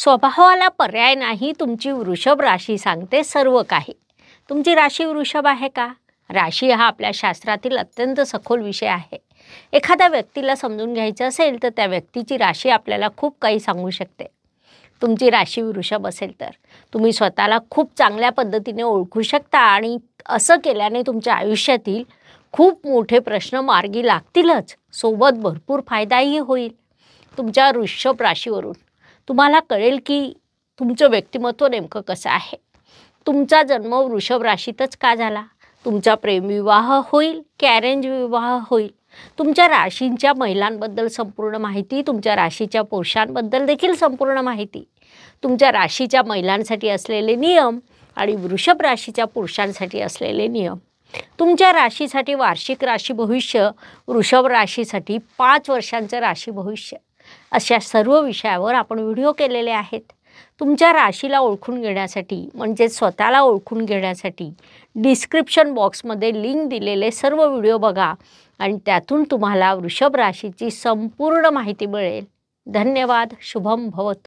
स्वभावाला पर्याय नाही, तुमची वृषभ राशी सांगते सर्व काही. तुमची राशी वृषभ आहे का? राशी हा आपल्या शास्त्रातील अत्यंत सखोल विषय आहे. एखाद्या व्यक्तीला समजून घ्यायचं असेल तर त्या व्यक्तीची राशी आपल्याला खूप काही सांगू शकते. तुमची राशी वृषभ असेल तर तुम्ही स्वतःला खूप चांगल्या पद्धतीने ओळखू शकता आणि असं केल्याने तुमच्या आयुष्यातील खूप मोठे प्रश्न मार्गी लागतीलच, सोबत भरपूर फायदाही होईल. तुमच्या वृषभ राशीवरून तुम्हाला कळेल की तुमचं व्यक्तिमत्व नेमकं कसं आहे. तुमचा जन्म वृषभ राशीतच का झाला? तुमचा प्रेमविवाह होईल की अरेंज विवाह होईल? तुमच्या राशींच्या महिलांबद्दल संपूर्ण माहिती, तुमच्या राशीच्या पुरुषांबद्दल देखील संपूर्ण माहिती, तुमच्या राशीच्या महिलांसाठी असलेले नियम आणि वृषभ राशीच्या पुरुषांसाठी असलेले नियम, तुमच्या राशीसाठी वार्षिक राशी भविष्य, वृषभ राशीसाठी 5 वर्षांचं राशी भविष्य, अशा सर्व विषयावर आपण व्हिडिओ केलेले आहेत. तुमच्या राशीला ओळखून घेण्यासाठी म्हणजे स्वतःला ओळखून घेण्यासाठी डिस्क्रिप्शन बॉक्समध्ये लिंक दिलेले सर्व व्हिडिओ बघा आणि त्यातून तुम्हाला वृषभ राशीची संपूर्ण माहिती मिळेल. धन्यवाद. शुभम भवतु.